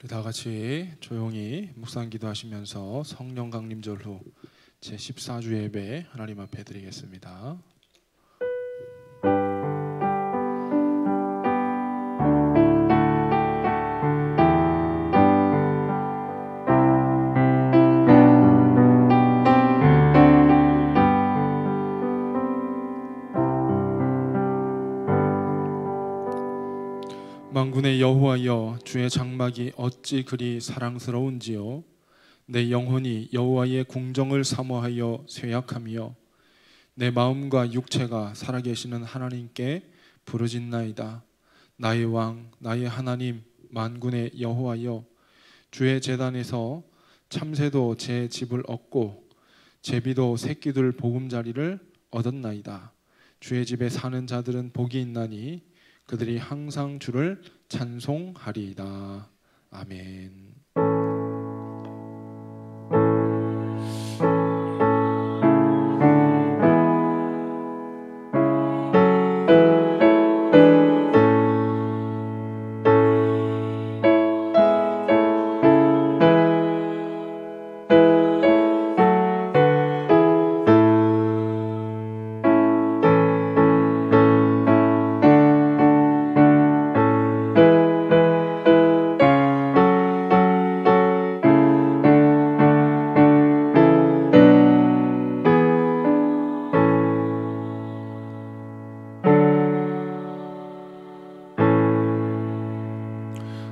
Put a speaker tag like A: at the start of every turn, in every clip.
A: 우리 다 같이 조용히 묵상 기도하시면서 성령 강림절 후 제14주 예배 하나님 앞에 드리겠습니다. 만군의 여호와여, 주의 장막이 어찌 그리 사랑스러운지요. 내 영혼이 여호와의 궁정을 사모하여 쇠약하며 내 마음과 육체가 살아계시는 하나님께 부르짖나이다. 나의 왕, 나의 하나님, 만군의 여호와여, 주의 제단에서 참새도 제 집을 얻고 제비도 새끼들 보금자리를 얻었나이다. 주의 집에 사는 자들은 복이 있나니 그들이 항상 주를 찬송하리이다. 아멘.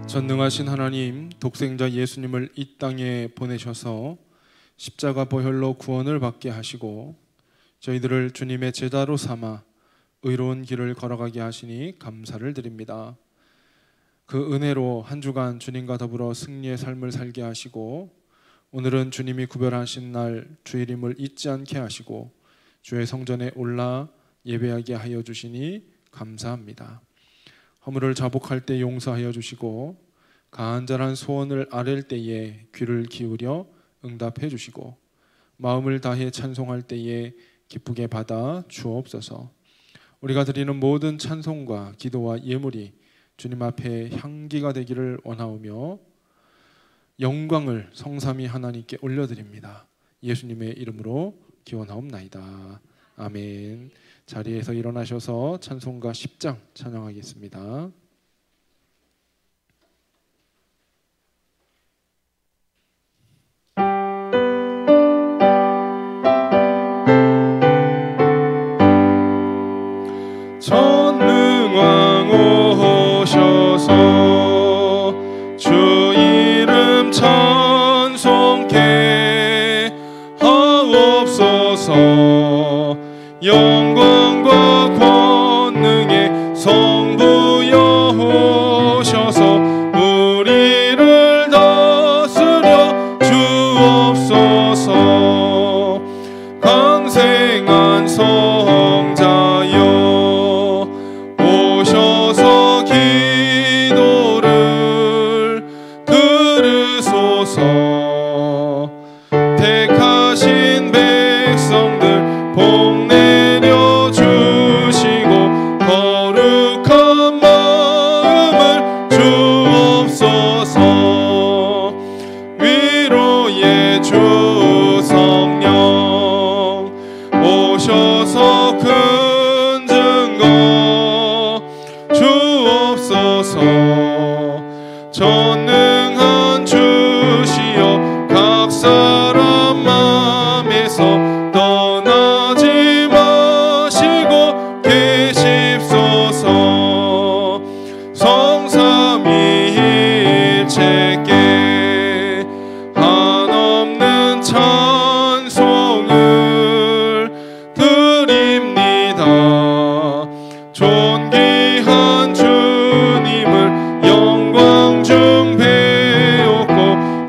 A: 전능하신 하나님, 독생자 예수님을 이 땅에 보내셔서 십자가 보혈로 구원을 받게 하시고 저희들을 주님의 제자로 삼아 의로운 길을 걸어가게 하시니 감사를 드립니다. 그 은혜로 한 주간 주님과 더불어 승리의 삶을 살게 하시고 오늘은 주님이 구별하신 날 주일임을 잊지 않게 하시고 주의 성전에 올라 예배하게 하여 주시니 감사합니다. 허물을 자복할 때 용서하여 주시고 간절한 소원을 아랠 때에 귀를 기울여 응답해 주시고 마음을 다해 찬송할 때에 기쁘게 받아 주옵소서. 우리가 드리는 모든 찬송과 기도와 예물이 주님 앞에 향기가 되기를 원하오며 영광을 성삼위 하나님께 올려드립니다. 예수님의 이름으로 기원하옵나이다. 아멘. 자리에서 일어나셔서 찬송가 10장 찬양하겠습니다.
B: 전능왕 오셔서 주 이름 찬송케 하옵소서. 영광과 권능의 성부여 오셔서 우리를 다스려 주옵소서. 강생한 성자여 오셔서 기도를 들으소서. 택하신 백성들 복 내려주시고 거룩한 마음을 주옵소서. 위로의 주 성령 오셔서 큰 증거 주옵소서. 전능한 주시여 각 사람 맘에서 떠나지 마시고 계십소서. 성삼위일체께 한없는 찬송을 드립니다. 존귀한 주님을 영광 중 배웠고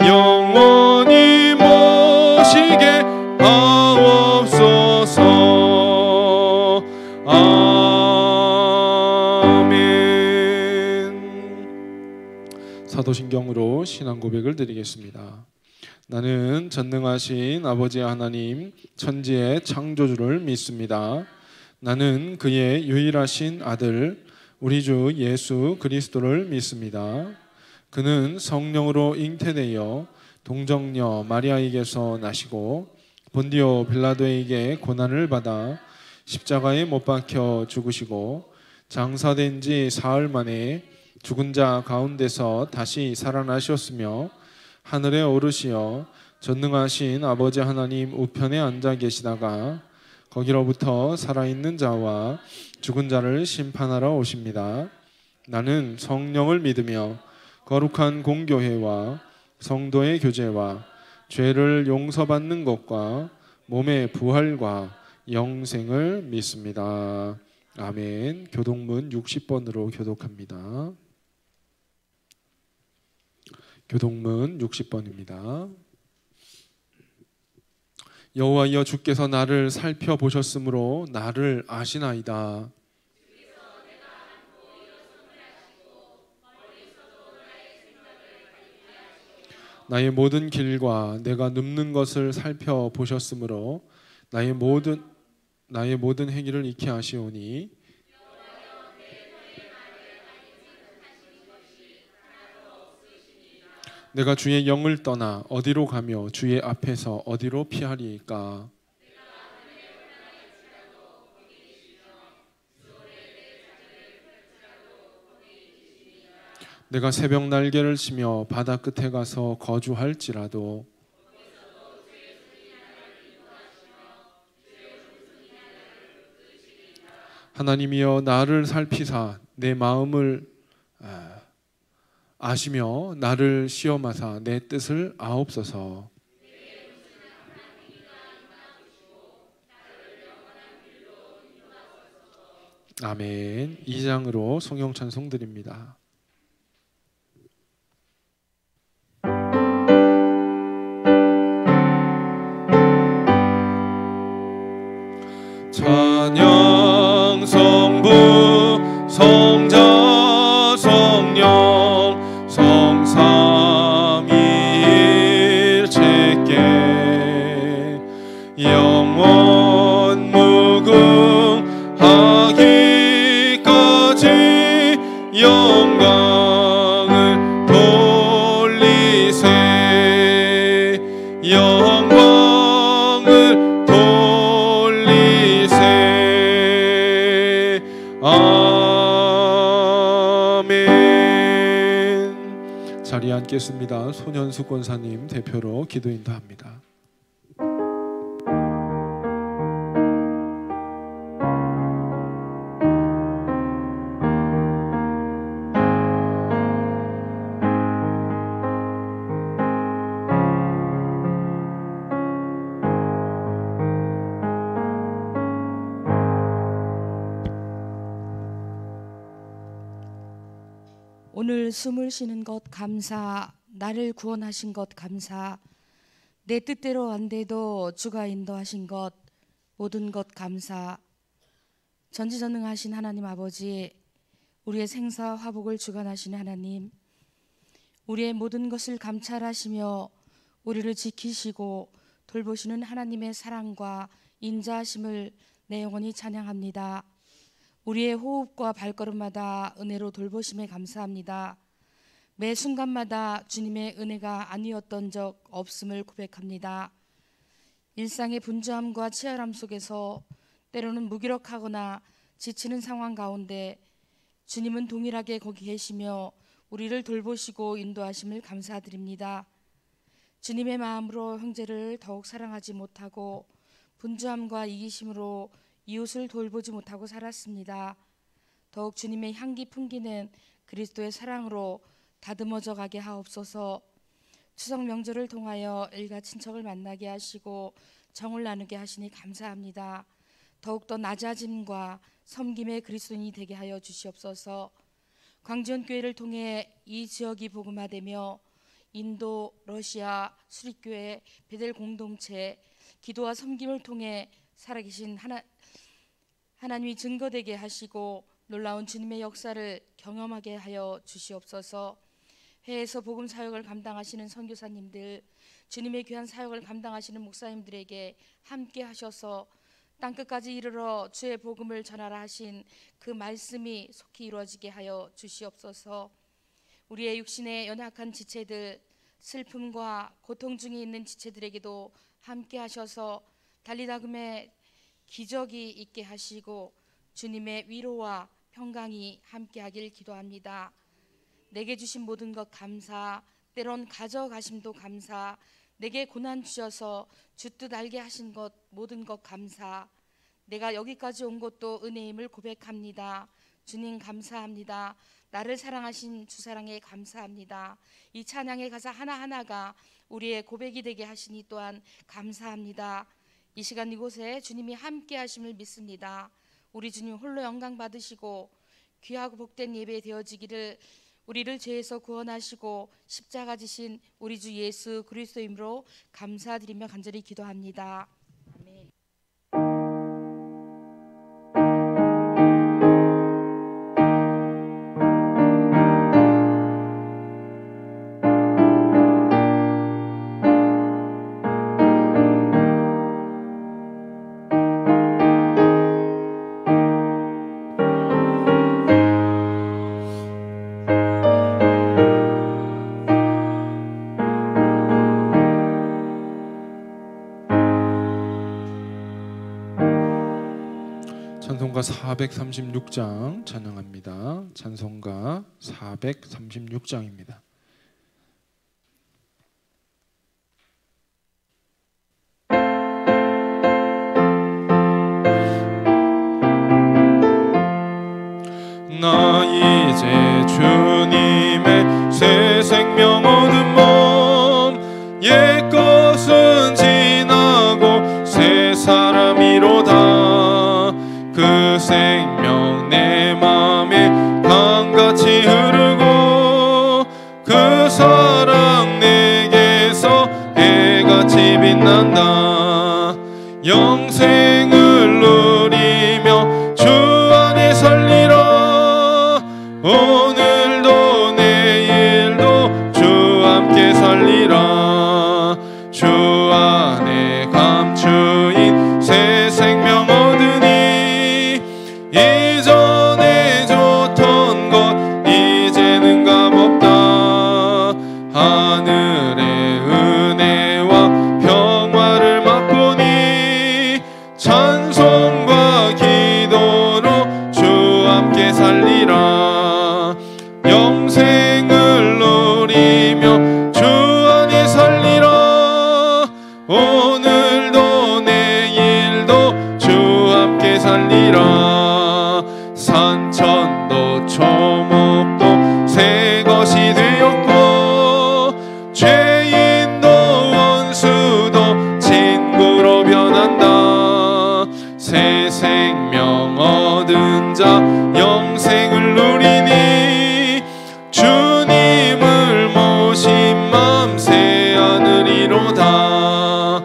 B: 영원히 모시게 하옵소서. 아멘.
A: 사도신경으로 신앙 고백을 드리겠습니다. 나는 전능하신 아버지 하나님 천지의 창조주를 믿습니다. 나는 그의 유일하신 아들 우리 주 예수 그리스도를 믿습니다. 그는 성령으로 잉태되어 동정녀 마리아에게서 나시고 본디오 빌라도에게 고난을 받아 십자가에 못 박혀 죽으시고 장사된 지 사흘 만에 죽은 자 가운데서 다시 살아나셨으며 하늘에 오르시어 전능하신 아버지 하나님 우편에 앉아 계시다가 거기로부터 살아있는 자와 죽은 자를 심판하러 오십니다. 나는 성령을 믿으며 거룩한 공교회와 성도의 교제와 죄를 용서받는 것과 몸의 부활과 영생을 믿습니다. 아멘. 교독문 60번으로 교독합니다. 교독문 60번입니다. 여호와여 주께서 나를 살펴보셨으므로 나를 아시나이다. 나의 모든 길과 내가 눕는 것을 살펴보셨으므로 나의 모든 행위를 익히 아시오니 내가 주의 영을 떠나 어디로 가며 주의 앞에서 어디로 피하리이까. 내가 새벽 날개를 치며 바다 끝에 가서 거주할지라도 하나님이여 나를 살피사 내 마음을 아시며 나를 시험하사 내 뜻을 아옵소서. 아멘. 2장으로 성령 찬송 드립니다.
B: 찬양 성부 성자 성령 성삼위일체께 영원 무궁하기까지 영광을 돌리세 영광을 돌리세 아멘.
A: 자리에 앉겠습니다. 손현수 권사님 대표로 기도 인도합니다.
C: 오늘 숨을 쉬는 것 감사, 나를 구원하신 것 감사, 내 뜻대로 안 돼도 주가 인도하신 것 모든 것 감사. 전지전능하신 하나님 아버지, 우리의 생사 화복을 주관하시는 하나님, 우리의 모든 것을 감찰하시며 우리를 지키시고 돌보시는 하나님의 사랑과 인자하심을 내 영혼이 찬양합니다. 우리의 호흡과 발걸음마다 은혜로 돌보심에 감사합니다. 매 순간마다 주님의 은혜가 아니었던 적 없음을 고백합니다. 일상의 분주함과 치열함 속에서 때로는 무기력하거나 지치는 상황 가운데 주님은 동일하게 거기 계시며 우리를 돌보시고 인도하심을 감사드립니다. 주님의 마음으로 형제를 더욱 사랑하지 못하고 분주함과 이기심으로 이웃을 돌보지 못하고 살았습니다. 더욱 주님의 향기 풍기는 그리스도의 사랑으로 다듬어져 가게 하옵소서. 추석 명절을 통하여 일가 친척을 만나게 하시고 정을 나누게 하시니 감사합니다. 더욱더 낮아짐과 섬김의 그리스도인이 되게 하여 주시옵소서. 광지연교회를 통해 이 지역이 복음화되며 인도, 러시아, 수립교회, 베델 공동체, 기도와 섬김을 통해 살아계신 하나님이 증거되게 하시고 놀라운 주님의 역사를 경험하게 하여 주시옵소서. 해외에서 복음 사역을 감당하시는 선교사님들, 주님의 귀한 사역을 감당하시는 목사님들에게 함께 하셔서 땅끝까지 이르러 주의 복음을 전하라 하신 그 말씀이 속히 이루어지게 하여 주시옵소서. 우리의 육신의 연약한 지체들, 슬픔과 고통 중에 있는 지체들에게도 함께 하셔서 달리다금의 기적이 있게 하시고 주님의 위로와 평강이 함께하길 기도합니다. 내게 주신 모든 것 감사, 때론 가져가심도 감사, 내게 고난 주셔서 주 뜻 알게 하신 것 모든 것 감사, 내가 여기까지 온 것도 은혜임을 고백합니다. 주님 감사합니다. 나를 사랑하신 주 사랑에 감사합니다. 이 찬양의 가사 하나하나가 우리의 고백이 되게 하시니 또한 감사합니다. 이 시간 이곳에 주님이 함께 하심을 믿습니다. 우리 주님 홀로 영광 받으시고 귀하고 복된 예배 되어지기를, 우리를 죄에서 구원하시고 십자가 지신 우리 주 예수 그리스도 이름으로 감사드리며 간절히 기도합니다. 아멘.
A: 찬송가 436장 찬양합니다. 찬송가 436장입니다.
B: 나 이제 주님의 새 생명 얻은 몸, 옛것은 지나고 새 사람이로다. 그 생명 내 맘에 강같이 흐르고 그 사랑 내게서 해같이 빛난다. 영생을 누리며 주 안에 살리라. 오늘도 내일도 주 함께 살리라. 주 안에 감추인 새 생명 얻으니 이전에 좋던 것 이제는 값없다. 하늘의 은혜와 평화를 맛보니 찬송과 기도로 주 함께 살리라. 영생을 누리며 주 안에 살리라. 오늘도 내일도 주 함께 살리라. 산천도 초목도 새 것이 되었고 죄인도 원수도 친구로 변한다. 새 생명 얻은 자 영생을 누리니 주님을 모신 맘 새 하늘이로다.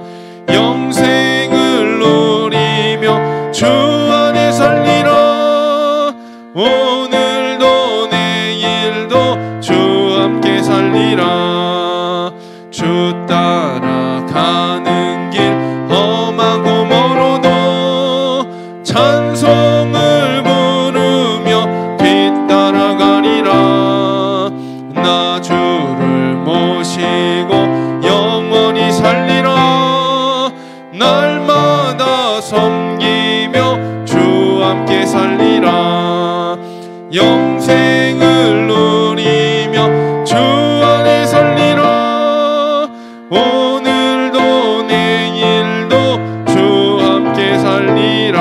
B: 영생을 누리며 주 안에 살리라. 오늘도 내일도 주 함께 살리라. 주 따라가는 길 험하고 멀어도 찬송을 부르며 뒤따라가리라. 나 주를 모시고 영원히 살리라. 날마다 섬기며 주 함께 살리라. 영생을 누리며 주 안에 살리라. 오늘도 내일도 주 함께 살리라.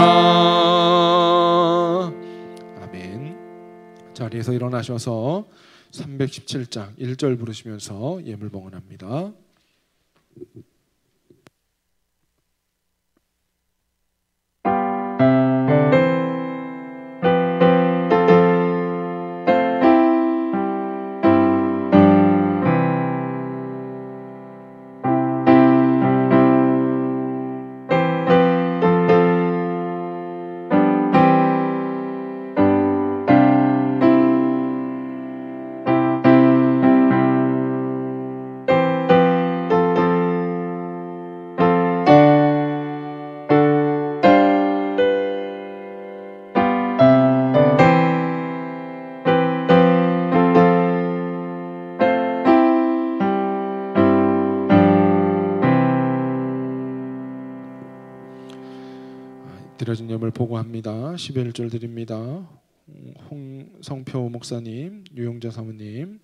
A: 아멘. 자리에서 일어나셔서 317장 1절 부르시면서 예물 봉헌합니다. 드려진 예물 보고합니다. 11절 드립니다. 홍성표 목사님, 유용자 사모님,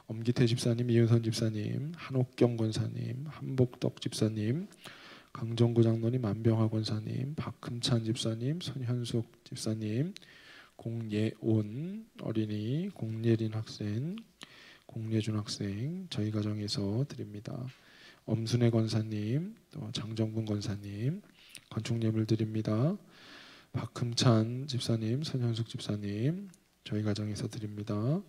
A: 엄기태 집사님, 이은선 집사님, 한옥경 권사님, 한복덕 집사님, 강정구 장로님, 안병화 권사님, 박금찬 집사님, 손현숙 집사님, 공예온 어린이, 공예린 학생, 공예준 학생, 저희 가정에서 드립니다. 엄순애 권사님, 또 장정근 권사님, 건축예물 드립니다. 박금찬 집사님, 손현숙 집사님, 저희 가정에서 드립니다.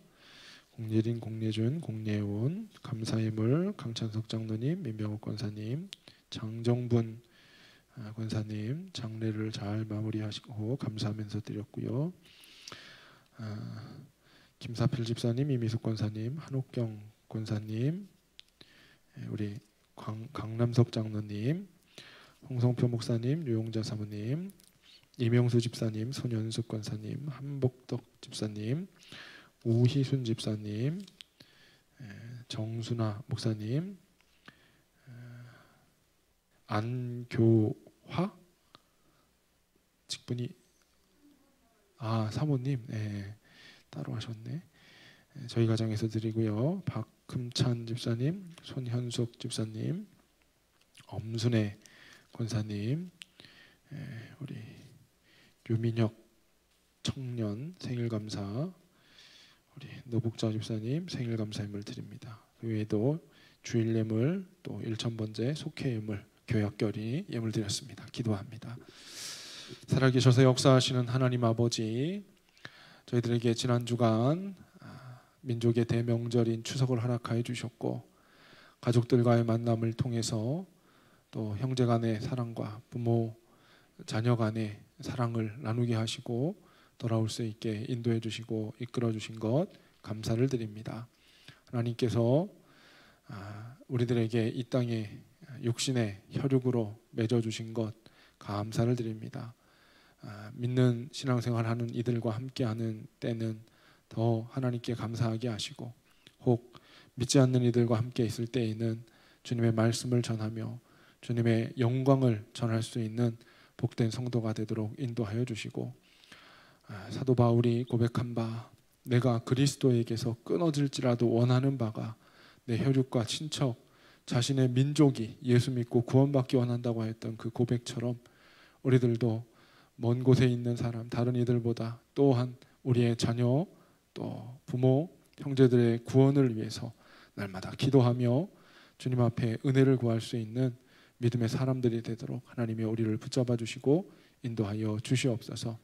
A: 공예린, 공예준, 공예온, 감사예물 강찬석 장로님, 민병욱 권사님, 장정분 권사님 장례를 잘 마무리하시고 감사하면서 드렸고요. 김사필 집사님, 이미숙 권사님, 한옥경 권사님, 우리 강남석 장로님, 홍성표 목사님, 유용자 사모님, 이명수 집사님, 손연숙 권사님, 한복덕 집사님, 우희순 집사님, 정순아 목사님, 안교화 직분이 사모님 따로 하셨네. 저희 가정에서 드리고요. 박금찬 집사님, 손현숙 집사님, 엄순애 권사님, 우리 유민혁 청년 생일 감사, 우리 노복자 집사님 생일 감사임을 드립니다. 그 외에도 주일 예물, 또 일천번제 속회 예물, 교역결의 예물 드렸습니다. 기도합니다. 살아계셔서 역사하시는 하나님 아버지, 저희들에게 지난 주간 민족의 대명절인 추석을 허락하여 주셨고, 가족들과의 만남을 통해서 또 형제 간의 사랑과 부모 자녀 간의 사랑을 나누게 하시고 돌아올 수 있게 인도해 주시고 이끌어 주신 것 감사를 드립니다. 하나님께서 우리들에게 이 땅에 육신의 혈육으로 맺어 주신 것 감사를 드립니다. 믿는 신앙생활하는 이들과 함께하는 때는 더 하나님께 감사하게 하시고, 혹 믿지 않는 이들과 함께 있을 때에는 주님의 말씀을 전하며 주님의 영광을 전할 수 있는 복된 성도가 되도록 인도하여 주시고, 사도 바울이 고백한 바, 내가 그리스도에게서 끊어질지라도 원하는 바가 내 혈육과 친척, 자신의 민족이 예수 믿고 구원받기 원한다고 했던 그 고백처럼, 우리들도 먼 곳에 있는 사람, 다른 이들보다 또한 우리의 자녀, 또 부모, 형제들의 구원을 위해서 날마다 기도하며 주님 앞에 은혜를 구할 수 있는 믿음의 사람들이 되도록 하나님이 우리를 붙잡아 주시고 인도하여 주시옵소서.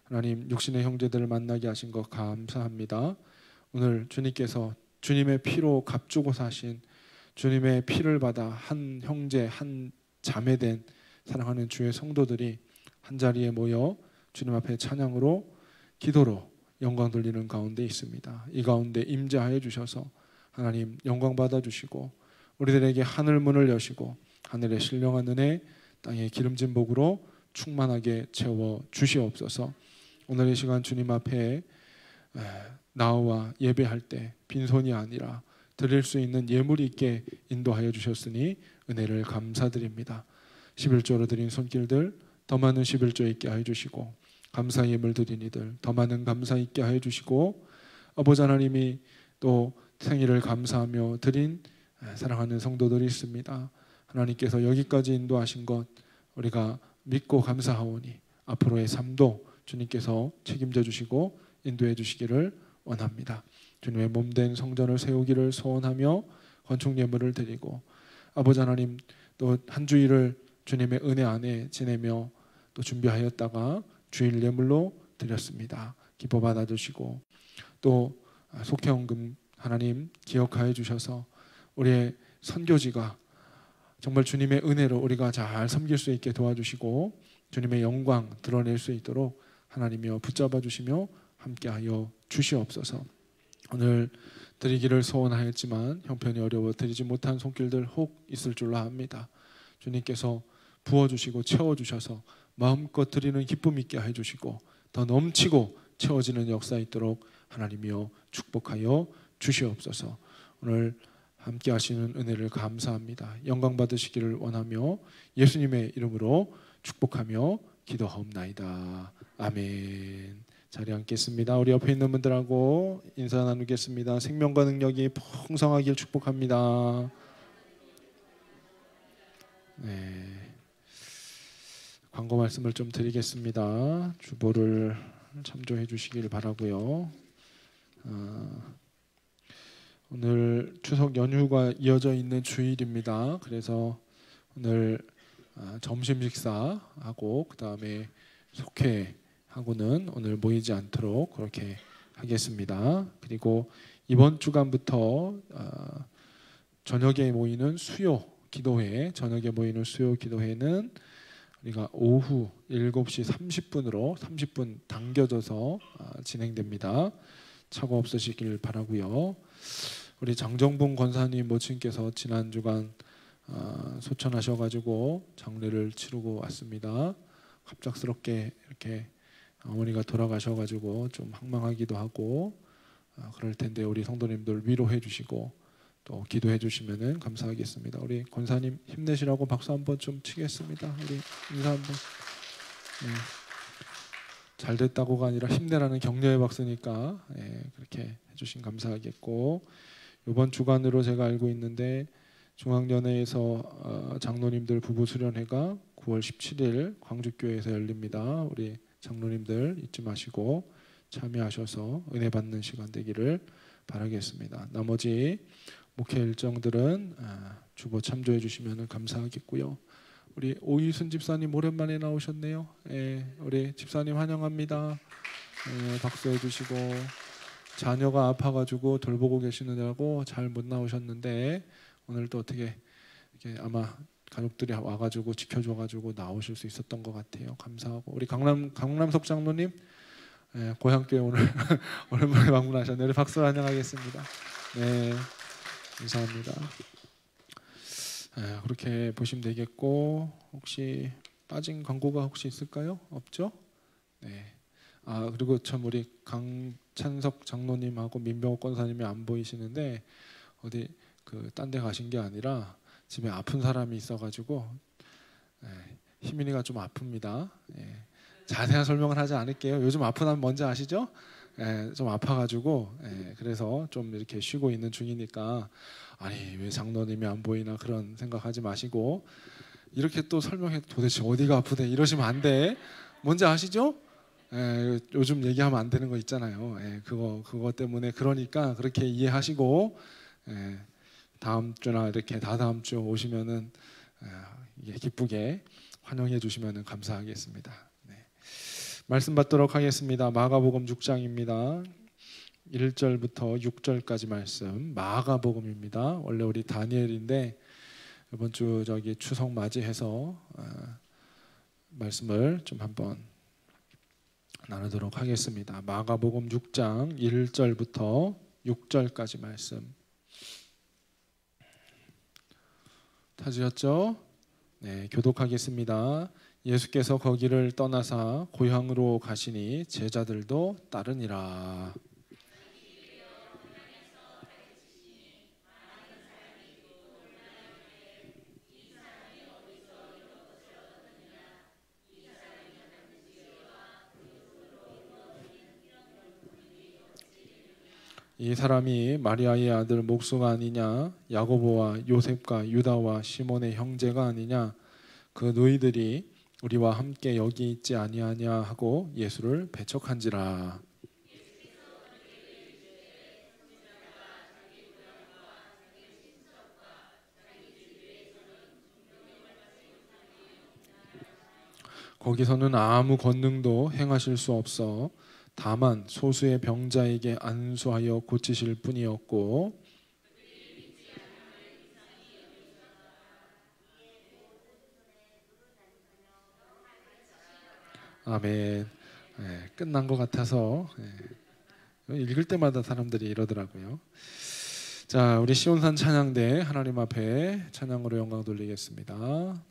A: 하나님, 육신의 형제들을 만나게 하신 것 감사합니다. 오늘 주님께서 주님의 피로 값주고 사신, 주님의 피를 받아 한 형제 한 자매된 사랑하는 주의 성도들이 한자리에 모여 주님 앞에 찬양으로 기도로 영광 돌리는 가운데 있습니다. 이 가운데 임재하여 주셔서 하나님 영광 받아 주시고, 우리들에게 하늘 문을 여시고 하늘의 신령한 은혜, 땅의 기름진 복으로 충만하게 채워 주시옵소서. 오늘 이 시간 주님 앞에 나와 예배할 때 빈손이 아니라 드릴 수 있는 예물이 있게 인도하여 주셨으니 은혜를 감사드립니다. 11조로 드린 손길들 더 많은 11조 있게 하여 주시고, 감사 예물 드린 이들 더 많은 감사 있게 하여 주시고, 아버지 하나님이 또 생일을 감사하며 드린 사랑하는 성도들이 있습니다. 하나님께서 여기까지 인도하신 것 우리가 믿고 감사하오니 앞으로의 삶도 주님께서 책임져 주시고 인도해 주시기를 원합니다. 주님의 몸된 성전을 세우기를 소원하며 건축 예물을 드리고, 아버지 하나님 또 한 주일을 주님의 은혜 안에 지내며 또 준비하였다가 주일 예물로 드렸습니다. 기뻐 받아주시고, 또 속회원금 하나님 기억하여 주셔서 우리의 선교지가 정말 주님의 은혜로 우리가 잘 섬길 수 있게 도와주시고 주님의 영광 드러낼 수 있도록 하나님이여 붙잡아 주시며 함께하여 주시옵소서. 오늘 드리기를 소원하였지만 형편이 어려워 드리지 못한 손길들 혹 있을 줄로 압니다. 주님께서 부어주시고 채워주셔서 마음껏 드리는 기쁨 있게 해주시고 더 넘치고 채워지는 역사 있도록 하나님이여 축복하여 주시옵소서. 오늘 함께 하시는 은혜를 감사합니다. 영광 받으시기를 원하며 예수님의 이름으로 축복하며 기도하옵나이다. 아멘. 자리에 앉겠습니다. 우리 옆에 있는 분들하고 인사 나누겠습니다. 생명과 능력이 풍성하길 축복합니다. 네. 광고 말씀을 좀 드리겠습니다. 주보를 참조해 주시길 바라고요. 오늘 추석 연휴가 이어져 있는 주일입니다. 그래서 오늘 점심 식사하고 그 다음에 속회하고는 오늘 모이지 않도록 그렇게 하겠습니다. 그리고 이번 주간부터 저녁에 모이는 수요 기도회는 우리가 오후 7시 30분으로 30분 당겨져서 진행됩니다. 착오 없으시길 바라고요. 우리 장정봉 권사님 모친께서 지난 주간 소천하셔가지고 장례를 치르고 왔습니다. 갑작스럽게 이렇게 어머니가 돌아가셔가지고 좀 황망하기도 하고 그럴 텐데 우리 성도님들 위로해 주시고 또 기도해 주시면은 감사하겠습니다. 우리 권사님 힘내시라고 박수 한번 좀 치겠습니다. 우리 인사 한번. 네. 잘 됐다고가 아니라 힘내라는 격려의 박수니까 그렇게 해주신 감사하겠고, 이번 주간으로 제가 알고 있는데 중앙연회에서 장로님들 부부 수련회가 9월 17일 광주교회에서 열립니다. 우리 장로님들 잊지 마시고 참여하셔서 은혜 받는 시간 되기를 바라겠습니다. 나머지 목회 일정들은 주보 참조해 주시면 감사하겠고요. 우리 오희순 집사님 오랜만에 나오셨네요. 우리 집사님 환영합니다. 박수해 주시고, 자녀가 아파가지고 돌보고 계시느냐고 잘 못 나오셨는데 오늘 또 어떻게 이렇게 아마 가족들이 와가지고 지켜줘가지고 나오실 수 있었던 것 같아요. 감사하고, 우리 강남석 장로님 고향교회 오늘 오랜만에 방문하셨네요. 우리 박수로 환영하겠습니다. 네, 감사합니다. 그렇게 보시면 되겠고, 혹시 빠진 광고가 혹시 있을까요? 없죠? 네. 그리고 참 우리 강찬석 장로님하고 민병호 권사님이 안 보이시는데 어디 딴 데 가신 게 아니라 집에 아픈 사람이 있어가지고 희민이가 좀 아픕니다. 자세한 설명을 하지 않을게요. 요즘 아픈 사람 뭔지 아시죠? 좀 아파가지고 그래서 좀 이렇게 쉬고 있는 중이니까 아니 왜 장로님이 안 보이나 그런 생각하지 마시고, 이렇게 또 설명해 도대체 어디가 아프대 이러시면 안 돼. 뭔지 아시죠? 요즘 얘기하면 안 되는 거 있잖아요. 그거 때문에, 그러니까 그렇게 이해하시고 다음 주나 이렇게 다다음 주 오시면은 기쁘게 환영해 주시면 감사하겠습니다. 말씀 받도록 하겠습니다. 마가복음 6장입니다. 1절부터 6절까지 말씀, 마가복음입니다. 원래 우리 다니엘인데 이번 주 추석 맞이해서 말씀을 좀 한번 나누도록 하겠습니다. 마가복음 6장 1절부터 6절까지 말씀. 찾으셨죠? 네, 교독하겠습니다. 예수께서 거기를 떠나사 고향으로 가시니 제자들도 따르니라. 이 사람이 마리아의 아들 목수가 아니냐, 야고보와 요셉과 유다와 시몬의 형제가 아니냐, 그 너희들이 우리와 함께 여기 있지 아니하냐 하고 예수를 배척한지라. 거기서는 아무 권능도 행하실 수 없어 다만 소수의 병자에게 안수하여 고치실 뿐이었고, 아멘. 끝난 것 같아서 읽을 때마다 사람들이 이러더라고요. 자, 우리 시온산 찬양대 하나님 앞에 찬양으로 영광 돌리겠습니다.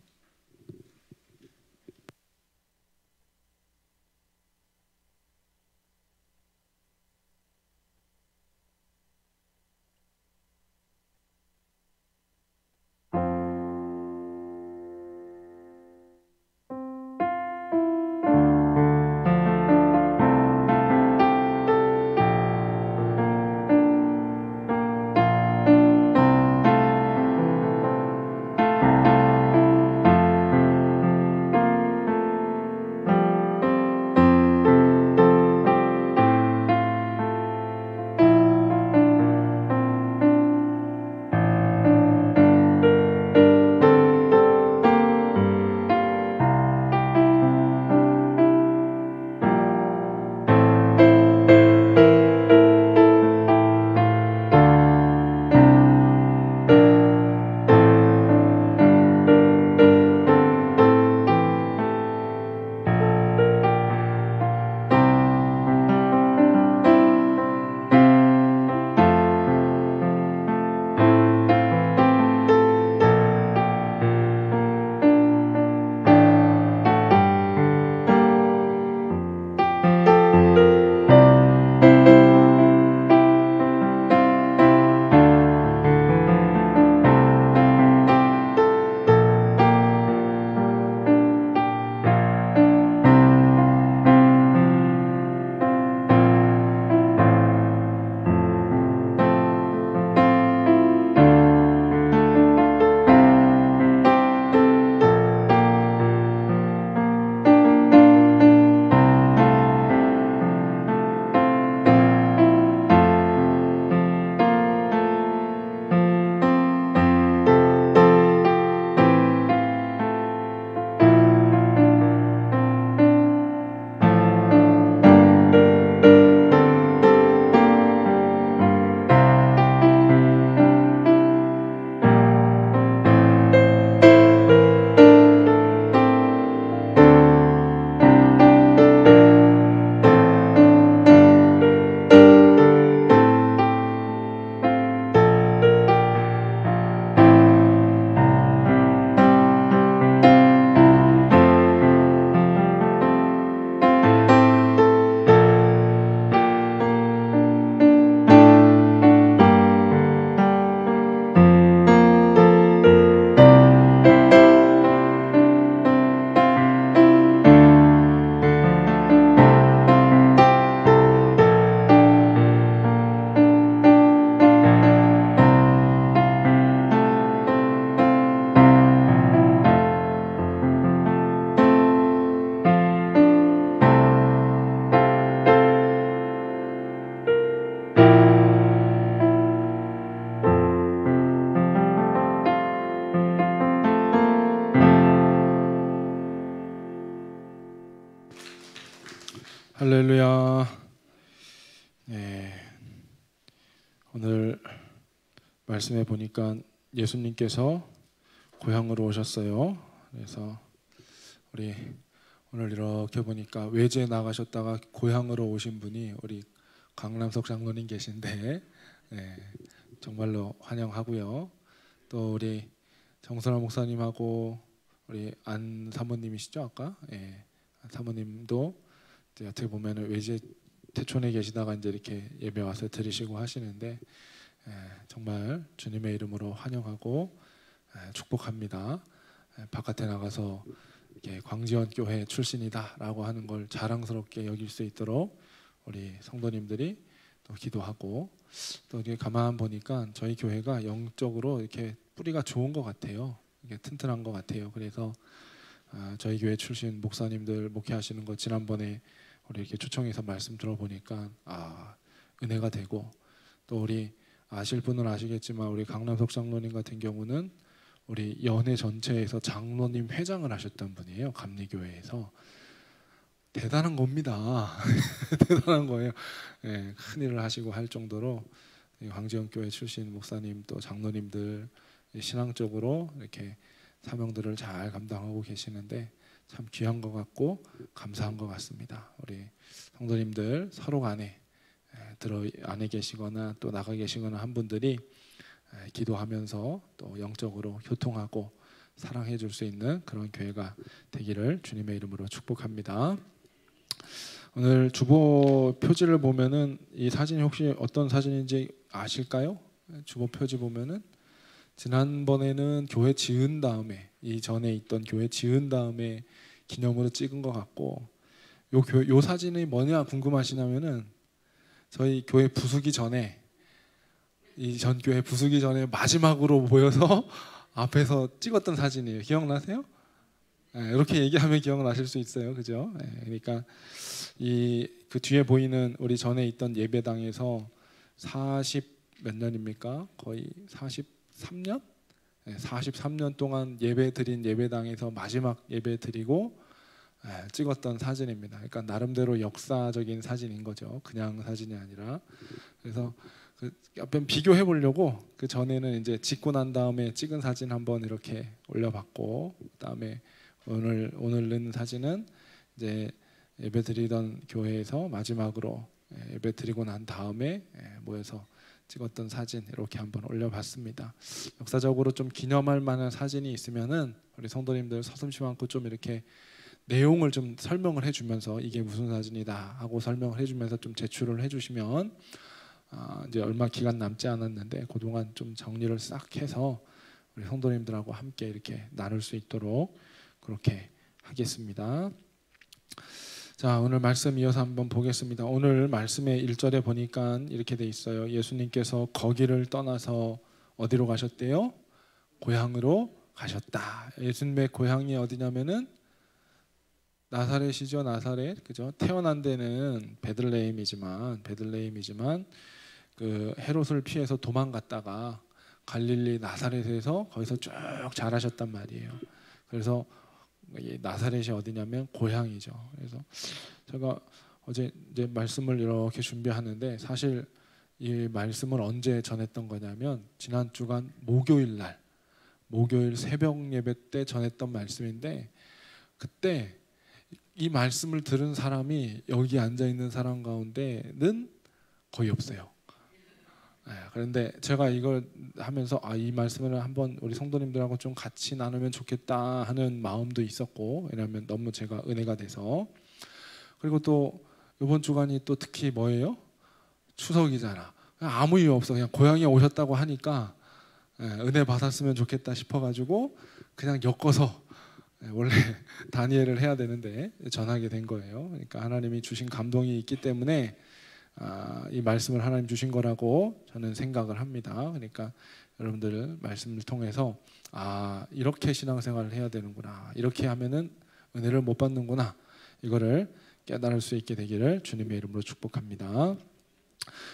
A: 할렐루야. 네, 오늘 말씀해 보니까 예수님께서 고향으로 오셨어요. 그래서 우리 오늘 이렇게 보니까 외지에 나가셨다가 고향으로 오신 분이 우리 강남석 장로님 계신데, 네, 정말로 환영하고요. 또 우리 정선아 목사님하고 우리 안 사모님이시죠 아까? 예, 안 사모님도 이제 어떻게 보면 외지에 태촌에 계시다가 이제 이렇게 예배 와서 들으시고 하시는데, 정말 주님의 이름으로 환영하고 축복합니다. 바깥에 나가서 이렇게 광지원 교회 출신이다라고 하는 걸 자랑스럽게 여길 수 있도록 우리 성도님들이 또 기도하고, 또 이렇게 가만 보니까 저희 교회가 영적으로 이렇게 뿌리가 좋은 것 같아요. 이게 튼튼한 것 같아요. 그래서 저희 교회 출신 목사님들 목회하시는 거 지난번에 우리 이렇게 초청해서 말씀 들어보니까 은혜가 되고, 또 우리 아실 분은 아시겠지만 우리 강남석 장로님 같은 경우는 우리 연회 전체에서 장로님 회장을 하셨던 분이에요. 감리교회에서. 대단한 겁니다. 대단한 거예요. 네, 큰 일을 하시고 할 정도로 광지원 교회 출신 목사님 또 장로님들 신앙적으로 이렇게 사명들을 잘 감당하고 계시는데 참 귀한 것 같고 감사한 것 같습니다. 우리 성도님들 서로 간에 안에 계시거나 또 나가 계시거나 한 분들이 기도하면서 또 영적으로 효통하고 사랑해 줄 수 있는 그런 교회가 되기를 주님의 이름으로 축복합니다. 오늘 주보 표지를 보면은 이 사진이 혹시 어떤 사진인지 아실까요? 주보 표지 보면은 지난번에는 교회 지은 다음에, 이전에 있던 교회 지은 다음에 기념으로 찍은 것 같고, 요 사진이 뭐냐 궁금하시냐면은 저희 교회 부수기 전에, 이 전 교회 부수기 전에 마지막으로 모여서 앞에서 찍었던 사진이에요. 기억나세요? 네, 이렇게 얘기하면 기억나실 수 있어요, 그죠? 네, 그러니까 그 뒤에 보이는 우리 전에 있던 예배당에서 40 몇 년입니까? 거의 43년? 네, 43년 동안 예배 드린 예배당에서 마지막 예배 드리고 찍었던 사진입니다. 그러니까 나름대로 역사적인 사진인 거죠. 그냥 사진이 아니라. 그래서 그 옆에 비교해 보려고 그 전에는 이제 짓고 난 다음에 찍은 사진 한번 이렇게 올려봤고, 그다음에 오늘 넣은 사진은 이제 예배 드리던 교회에서 마지막으로 예배 드리고 난 다음에 모여서 찍었던 사진 이렇게 한번 올려봤습니다. 역사적으로 좀 기념할 만한 사진이 있으면은 우리 성도님들 서슴지 않고 좀 이렇게 내용을 좀 설명을 해주면서 이게 무슨 사진이다 하고 설명을 해주면서 좀 제출을 해주시면 이제 얼마 기간 남지 않았는데 그동안 좀 정리를 싹 해서 우리 성도님들하고 함께 이렇게 나눌 수 있도록 그렇게 하겠습니다. 자, 오늘 말씀 이어서 한번 보겠습니다. 오늘 말씀의 1절에 보니까 이렇게 돼 있어요. 예수님께서 거기를 떠나서 어디로 가셨대요? 고향으로 가셨다. 예수님의 고향이 어디냐면은 나사렛이죠. 나사렛. 그죠? 태어난 데는 베들레헴이지만 그 헤롯을 피해서 도망갔다가 갈릴리 나사렛에서 거기서 쭉 자라셨단 말이에요. 그래서 이 나사렛이 어디냐면 고향이죠. 그래서 제가 어제 이제 말씀을 이렇게 준비하는데 사실 이 말씀을 언제 전했던 거냐면 지난 주간 목요일 새벽 예배 때 전했던 말씀인데, 그때 이 말씀을 들은 사람이 여기 앉아 있는 사람 가운데는 거의 없어요. 그런데 제가 이걸 하면서 이 말씀을 한번 우리 성도님들하고 좀 같이 나누면 좋겠다 하는 마음도 있었고, 왜냐하면 너무 제가 은혜가 돼서. 그리고 또 이번 주간이 또 특히 뭐예요? 추석이잖아. 아무 이유 없어. 그냥 고향에 오셨다고 하니까 은혜 받았으면 좋겠다 싶어가지고 그냥 엮어서 원래 다니엘을 해야 되는데 전하게 된 거예요. 그러니까 하나님이 주신 감동이 있기 때문에 이 말씀을 하나님 주신 거라고 저는 생각을 합니다. 그러니까 여러분들 말씀을 통해서 이렇게 신앙생활을 해야 되는구나, 이렇게 하면은 은혜를 못 받는구나, 이거를 깨달을 수 있게 되기를 주님의 이름으로 축복합니다.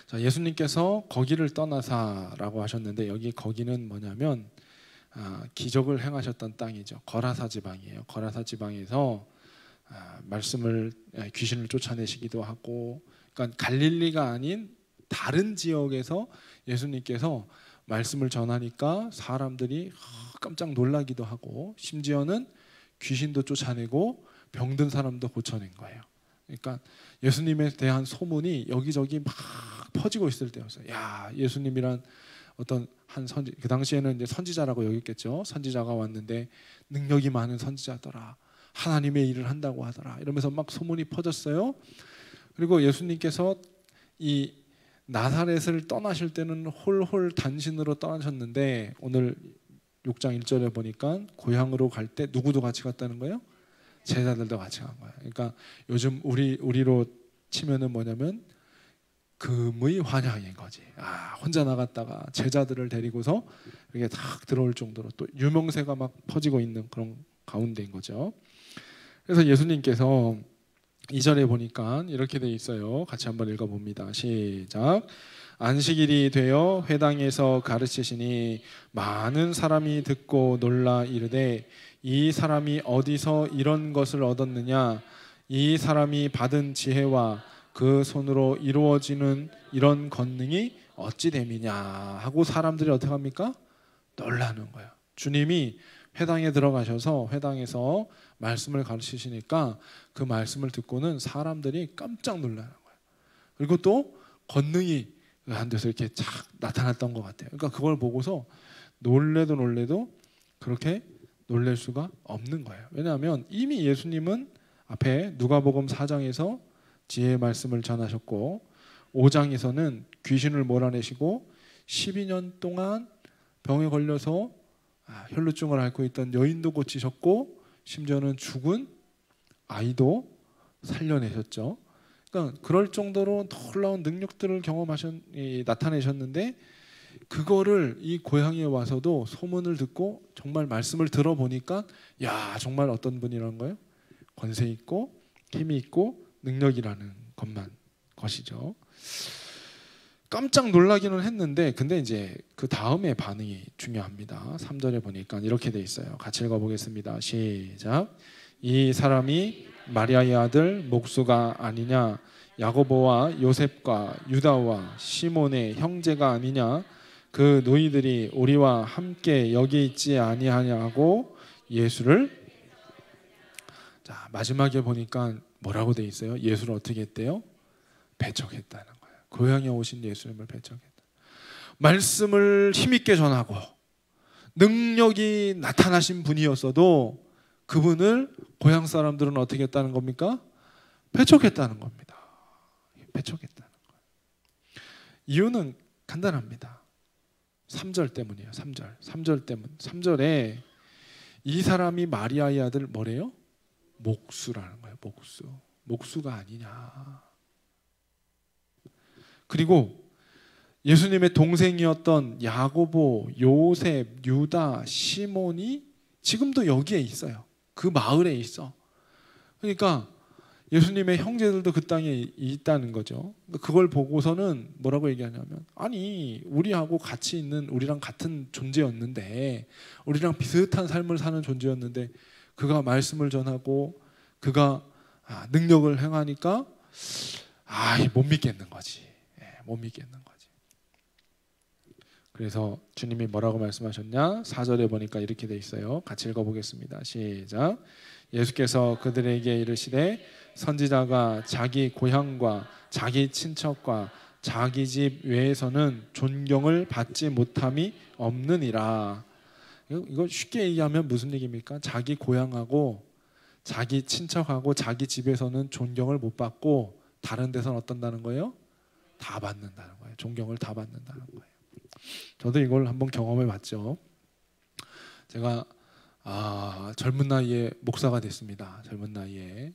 A: 자, 예수님께서 거기를 떠나사라고 하셨는데 여기 거기는 뭐냐면 기적을 행하셨던 땅이죠. 거라사 지방이에요. 거라사 지방에서 말씀을 귀신을 쫓아내시기도 하고, 그러니까 갈릴리가 아닌 다른 지역에서 예수님께서 말씀을 전하니까 사람들이 깜짝 놀라기도 하고, 심지어는 귀신도 쫓아내고 병든 사람도 고쳐낸 거예요. 그러니까 예수님에 대한 소문이 여기저기 막 퍼지고 있을 때였어요. 야, 예수님이란 어떤 한 선지, 그 당시에는 이제 선지자라고 여겼겠죠. 선지자가 왔는데 능력이 많은 선지자더라, 하나님의 일을 한다고 하더라, 이러면서 막 소문이 퍼졌어요. 그리고 예수님께서 이 나사렛을 떠나실 때는 홀홀 단신으로 떠나셨는데, 오늘 6장 1절에 보니까 고향으로 갈 때 누구도 같이 갔다는 거예요? 제자들도 같이 간 거예요. 그러니까 요즘 우리로 치면은 뭐냐면 금의 환향인 거지. 혼자 나갔다가 제자들을 데리고서 이렇게 탁 들어올 정도로 또 유명세가 막 퍼지고 있는 그런 가운데인 거죠. 그래서 예수님께서 2절에 보니까 이렇게 돼 있어요. 같이 한번 읽어봅니다. 시작. 안식일이 되어 회당에서 가르치시니 많은 사람이 듣고 놀라 이르되, 이 사람이 어디서 이런 것을 얻었느냐? 이 사람이 받은 지혜와 그 손으로 이루어지는 이런 권능이 어찌 됨이냐 하고 사람들이 어떻게 합니까? 놀라는 거예요. 주님이 회당에 들어가셔서 회당에서 말씀을 가르치시니까 그 말씀을 듣고는 사람들이 깜짝 놀라는 거예요. 그리고 또 권능이 한 데서 이렇게 착 나타났던 것 같아요. 그러니까 그걸 보고서 놀래도 그렇게 놀랄 수가 없는 거예요. 왜냐하면 이미 예수님은 앞에 누가복음 4장에서 지혜의 말씀을 전하셨고, 5장에서는 귀신을 몰아내시고 12년 동안 병에 걸려서 혈루증을 앓고 있던 여인도 고치셨고, 심지어는 죽은 아이도 살려내셨죠. 그러니까 그럴 정도로 놀라운 능력들을 나타내셨는데, 그거를 이 고향에 와서도 소문을 듣고 정말 말씀을 들어보니까, 야, 정말 어떤 분이라는 거예요? 권세 있고 힘이 있고 능력이라는 것이죠. 깜짝 놀라기는 했는데, 근데 이제 그 다음에 반응이 중요합니다. 3절에 보니까 이렇게 돼 있어요. 같이 읽어보겠습니다. 시작. 이 사람이 마리아의 아들 목수가 아니냐? 야고보와 요셉과 유다와 시몬의 형제가 아니냐? 그 너희들이 우리와 함께 여기 있지 아니하냐고 예수를, 자, 마지막에 보니까 뭐라고 돼 있어요? 예수를 어떻게 했대요? 배척했다는 거예요. 고향에 오신 예수님을 배척했다. 말씀을 힘있게 전하고 능력이 나타나신 분이었어도 그분을 고향 사람들은 어떻게 했다는 겁니까? 배척했다는 겁니다. 배척했다는 거예요. 이유는 간단합니다. 3절 때문이에요. 3절 때문. 3절에 이 사람이 마리아의 아들 뭐래요? 목수라는 거예요. 목수가 아니냐. 그리고 예수님의 동생이었던 야고보, 요셉, 유다, 시몬이 지금도 여기에 있어요. 그 마을에 있어. 그러니까 예수님의 형제들도 그 땅에 있다는 거죠. 그걸 보고서는 뭐라고 얘기하냐면, 아니, 우리하고 같이 있는, 우리랑 같은 존재였는데, 우리랑 비슷한 삶을 사는 존재였는데, 그가 말씀을 전하고 그가 능력을 행하니까 못 믿겠는 거지. 못 믿겠는 거지. 그래서 주님이 뭐라고 말씀하셨냐? 4절에 보니까 이렇게 돼 있어요. 같이 읽어보겠습니다. 시작. 예수께서 그들에게 이르시되, 선지자가 자기 고향과 자기 친척과 자기 집 외에서는 존경을 받지 못함이 없느니라. 이거 쉽게 얘기하면 무슨 얘기입니까? 자기 고향하고 자기 친척하고 자기 집에서는 존경을 못 받고 다른 데서는 어떤다는 거예요? 다 받는다는 거예요. 존경을 다 받는다는 거예요. 저도 이걸 한번 경험해 봤죠. 제가 젊은 나이에 목사가 됐습니다. 젊은 나이에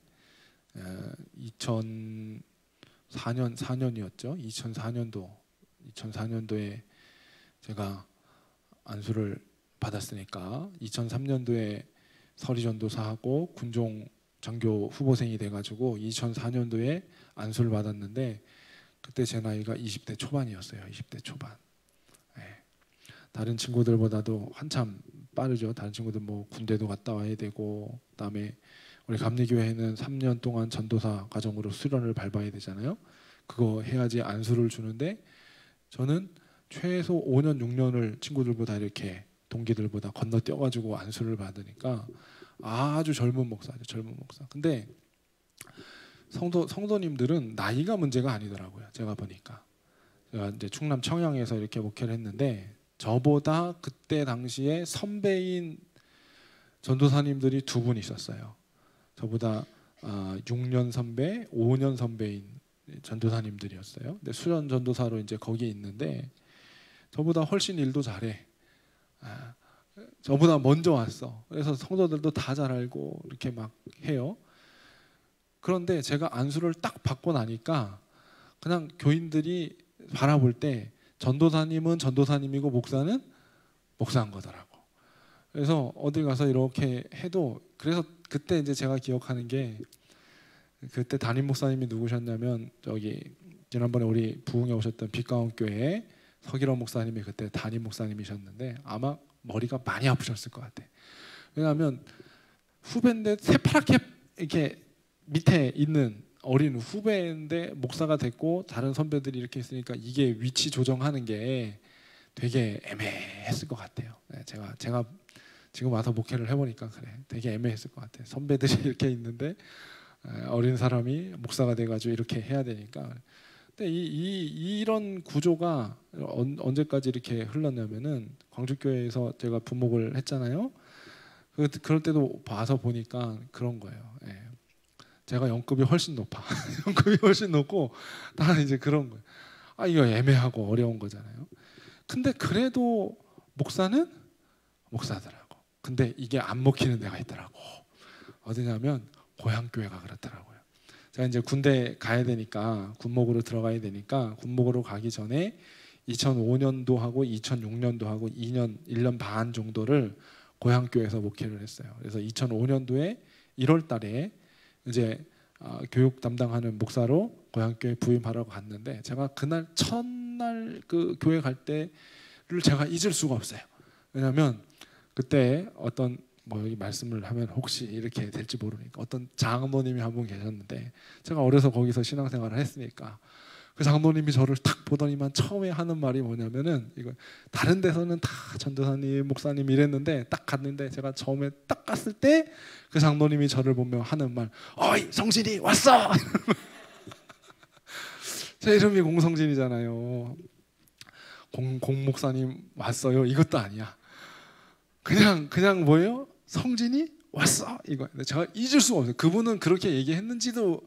A: 2004년이었죠. 2004년도에 제가 안수를 받았으니까 2003년도에 서리전도사하고 군종 장교 후보생이 돼가지고 2004년도에 안수를 받았는데, 그때 제 나이가 20대 초반이었어요. 20대 초반. 다른 친구들보다도 한참 빠르죠. 다른 친구들 뭐 군대도 갔다 와야 되고, 그다음에 우리 감리교회는 3년 동안 전도사 과정으로 수련을 밟아야 되잖아요. 그거 해야지 안수를 주는데 저는 최소 5년 6년을 친구들보다 이렇게 동기들보다 건너뛰어가지고 안수를 받으니까 아주 젊은 목사죠. 젊은 목사. 근데 성도님들은 나이가 문제가 아니더라고요. 제가 보니까 제가 이제 충남 청양에서 이렇게 목회를 했는데 저보다 그때 당시에 선배인 전도사님들이 2분 있었어요. 저보다 6년 선배, 5년 선배인 전도사님들이었어요. 근데 수련 전도사로 이제 거기에 있는데 저보다 훨씬 일도 잘해. 저보다 먼저 왔어. 그래서 성도들도 다 잘 알고 이렇게 막 해요. 그런데 제가 안수를 딱 받고 나니까 그냥 교인들이 바라볼 때 전도사님은 전도사님이고 목사는 목사인 거더라고. 그래서 어딜 가서 이렇게 해도 그래서 그때 이제 제가 기억하는 게 그때 담임 목사님이 누구셨냐면 저기 지난번에 우리 부흥에 오셨던 빛가운 교회 서기로 목사님이 그때 담임 목사님이셨는데 아마 머리가 많이 아프셨을 것 같아. 왜냐하면 후배인데 새파랗게 이렇게 밑에 있는 어린 후배인데 목사가 됐고 다른 선배들이 이렇게 있으니까 이게 위치 조정하는 게 되게 애매했을 것 같아요. 네, 제가 지금 와서 목회를 해보니까 그래 되게 애매했을 것 같아요. 선배들이 이렇게 있는데 어린 사람이 목사가 돼가지고 이렇게 해야 되니까. 근데 이런 구조가 언제까지 이렇게 흘렀냐면은 광주교회에서 제가 부목을 했잖아요. 그럴 때도 봐서 보니까 그런 거예요. 예. 제가 연급이 훨씬 높아. 연급이 훨씬 높고 다 이제 그런 거예요. 이거 애매하고 어려운 거잖아요. 근데 그래도 목사는 목사더라고. 근데 이게 안 먹히는 데가 있더라고. 어디냐면 고향교회가 그렇더라고요. 제가 이제 군대 가야 되니까 군목으로 들어가야 되니까 군목으로 가기 전에 2005년도 하고 2006년도 하고 1년 반 정도를 고향교회에서 목회를 했어요. 그래서 2005년도에 1월 달에 이제 교육 담당하는 목사로 고향교회 부임하러 갔는데 제가 그날 첫날 그 교회 갈 때를 제가 잊을 수가 없어요. 왜냐하면 그때 어떤 이 말씀을 하면 혹시 이렇게 될지 모르니까 어떤 장로님이 한 분 계셨는데 제가 어려서 거기서 신앙생활을 했으니까 그 장로님이 저를 딱 보더니만 처음에 하는 말이 뭐냐면은 이거 다른 데서는 다 전도사님, 목사님 이랬는데 딱 갔는데 제가 처음에 딱 갔을 때 그 장로님이 저를 보며 하는 말, 어이 성진이 왔어. 제 이름이 공성진이잖아요. 공 목사님 왔어요. 이것도 아니야. 그냥 뭐예요? 성진이 왔어 이거. 제가 잊을 수가 없어요. 그분은 그렇게 얘기했는지도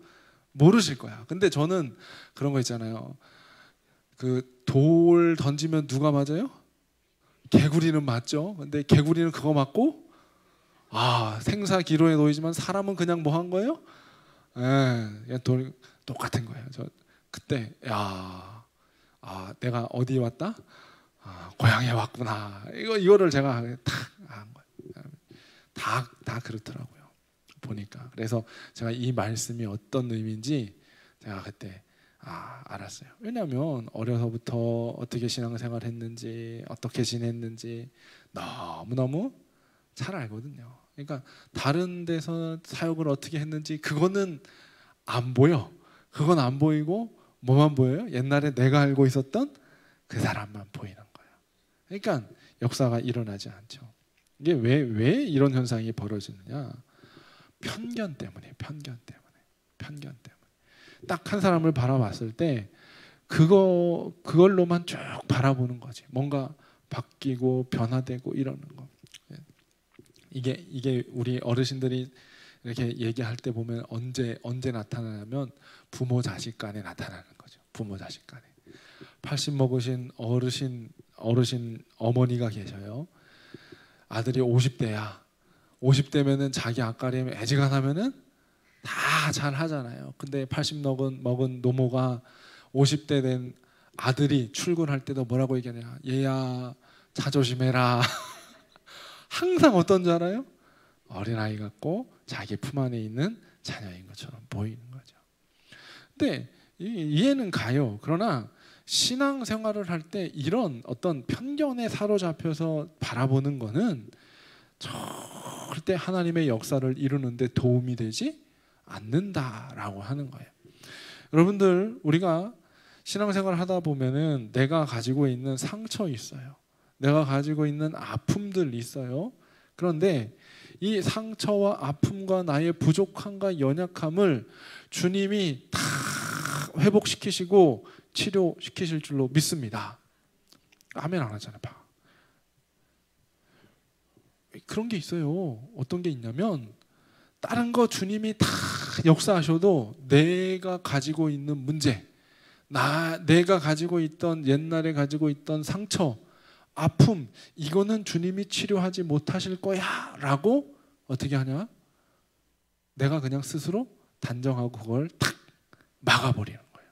A: 모르실 거야. 근데 저는 그런 거 있잖아요. 그 돌 던지면 누가 맞아요? 개구리는 맞죠. 근데 개구리는 그거 맞고 생사기로에 놓이지만 사람은 그냥 뭐 한 거예요? 똑같은 거예요. 저 그때 내가 어디 왔다? 고향에 왔구나. 이거를 제가 다 한 거예요. 다 그렇더라고요. 보니까. 그래서 제가 이 말씀이 어떤 의미인지 제가 그때 알았어요. 왜냐하면 어려서부터 어떻게 신앙생활 했는지 어떻게 지냈는지 너무너무 잘 알거든요. 그러니까 다른 데서 사역을 어떻게 했는지 그거는 안 보여. 그건 안 보이고 뭐만 보여요? 옛날에 내가 알고 있었던 그 사람만 보이는 거예요. 그러니까 역사가 일어나지 않죠. 이게 왜 이런 현상이 벌어지느냐? 편견 때문에. 딱 한 사람을 바라봤을 때 그걸로만 쭉 바라보는 거지. 뭔가 바뀌고 변화되고 이러는 거. 이게 우리 어르신들이 이렇게 얘기할 때 보면 언제 나타나냐면 부모 자식 간에 나타나는 거죠. 부모 자식 간에. 80 먹으신 어르신 어머니가 계셔요. 아들이 50대야. 50대면은 자기 앞가림 애지간하면은 다 잘 하잖아요. 근데 80 먹은 노모가 50대 된 아들이 출근할 때도 뭐라고 얘기하냐? 얘야 자조심해라. 항상 어떤 줄 알아요? 어린아이 같고 자기 품 안에 있는 자녀인 것처럼 보이는 거죠. 근데 이해는 가요. 그러나 신앙생활을 할 때 이런 어떤 편견에 사로잡혀서 바라보는 거는 할 때 하나님의 역사를 이루는데 도움이 되지 않는다라고 하는 거예요. 여러분들, 우리가 신앙생활 하다 보면은 내가 가지고 있는 상처 있어요. 내가 가지고 있는 아픔들 있어요. 그런데 이 상처와 아픔과 나의 부족함과 연약함을 주님이 다 회복시키시고 치료시키실 줄로 믿습니다. 아멘 안 하잖아요. 그런 게 있어요. 어떤 게 있냐면 다른 거 주님이 다 역사하셔도 내가 가지고 있는 문제, 내가 가지고 있던 옛날에 가지고 있던 상처, 아픔, 이거는 주님이 치료하지 못하실 거야 라고 어떻게 하냐? 내가 그냥 스스로 단정하고 그걸 탁 막아버리는 거예요.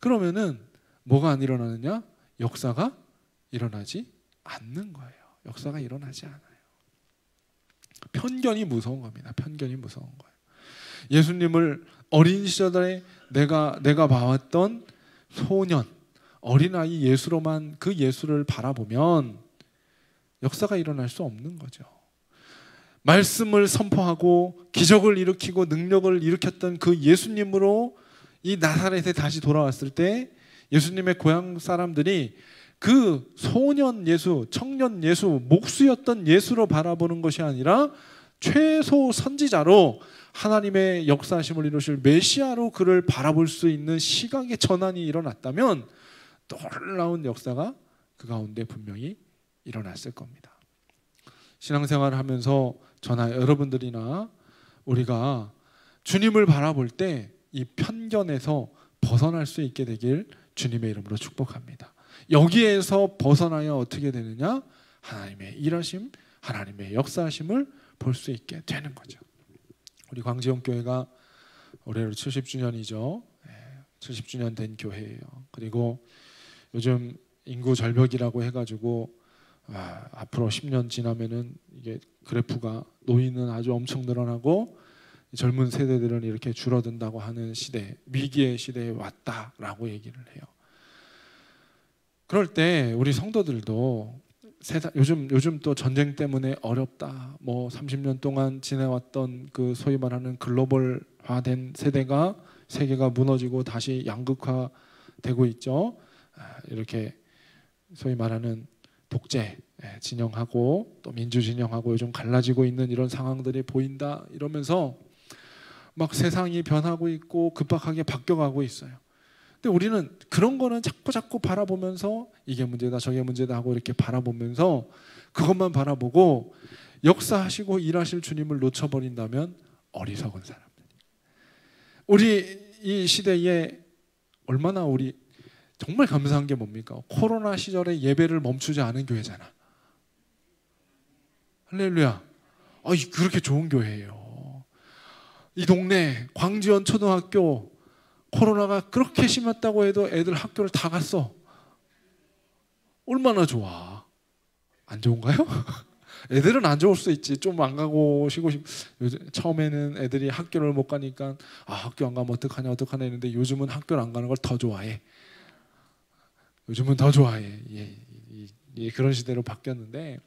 A: 그러면은 뭐가 안 일어나느냐? 역사가 일어나지 않는 거예요. 역사가 일어나지 않아요. 편견이 무서운 겁니다. 편견이 무서운 거예요. 예수님을 어린 시절에 내가 봐왔던 소년, 어린아이 예수로만 그 예수를 바라보면 역사가 일어날 수 없는 거죠. 말씀을 선포하고 기적을 일으키고 능력을 일으켰던 그 예수님으로 이 나사렛에 다시 돌아왔을 때 예수님의 고향 사람들이 그 소년 예수, 청년 예수, 목수였던 예수로 바라보는 것이 아니라 최소 선지자로 하나님의 역사하심을 이루실 메시아로 그를 바라볼 수 있는 시각의 전환이 일어났다면 놀라운 역사가 그 가운데 분명히 일어났을 겁니다. 신앙생활을 하면서 저나 여러분들이나 우리가 주님을 바라볼 때 이 편견에서 벗어날 수 있게 되길 주님의 이름으로 축복합니다. 여기에서 벗어나야 어떻게 되느냐? 하나님의 일하심, 하나님의 역사하심을 볼 수 있게 되는 거죠. 우리 광지영교회가 올해로 70주년이죠. 70주년 된 교회예요. 그리고 요즘 인구 절벽이라고 해가지고 앞으로 10년 지나면은 이게 그래프가 노인은 아주 엄청 늘어나고 젊은 세대들은 이렇게 줄어든다고 하는 시대, 위기의 시대에 왔다라고 얘기를 해요. 그럴 때 우리 성도들도 요즘 또 전쟁 때문에 어렵다. 뭐 30년 동안 지내왔던 그 소위 말하는 글로벌화된 세계가 무너지고 다시 양극화되고 있죠. 이렇게 소위 말하는 독재 진영하고 또 민주 진영하고 요즘 갈라지고 있는 이런 상황들이 보인다 이러면서 막 세상이 변하고 있고 급박하게 바뀌어가고 있어요. 근데 우리는 그런 거는 자꾸 바라보면서 이게 문제다 저게 문제다 하고 이렇게 바라보면서 그것만 바라보고 역사하시고 일하실 주님을 놓쳐버린다면 어리석은 사람들. 우리 이 시대에 얼마나 우리 정말 감사한 게 뭡니까? 코로나 시절에 예배를 멈추지 않은 교회잖아. 할렐루야. 그렇게 좋은 교회예요. 이 동네 광지원 초등학교 코로나가 그렇게 심했다고 해도 애들 학교를 다 갔어. 얼마나 좋아. 안 좋은가요? 애들은 안 좋을 수 있지. 좀 안 가고 쉬고 처음에는 애들이 학교를 못 가니까 학교 안 가면 어떡하냐 했는데 요즘은 학교를 안 가는 걸 더 좋아해. 요즘은 더 좋아해. 그런 시대로 바뀌었는데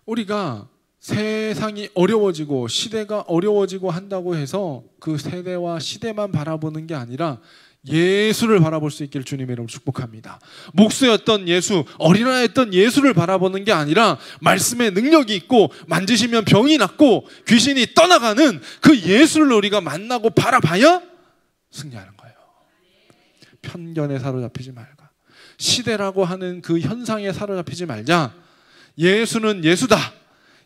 A: 우리가 세상이 어려워지고 시대가 어려워지고 한다고 해서 그 세대와 시대만 바라보는 게 아니라 예수를 바라볼 수 있기를 주님의 이름으로 축복합니다. 목수였던 예수, 어린아이였던 예수를 바라보는 게 아니라 말씀의 능력이 있고 만지시면 병이 낫고 귀신이 떠나가는 그 예수를 우리가 만나고 바라봐야 승리하는 거예요. 편견에 사로잡히지 말자. 시대라고 하는 그 현상에 사로잡히지 말자. 예수는 예수다.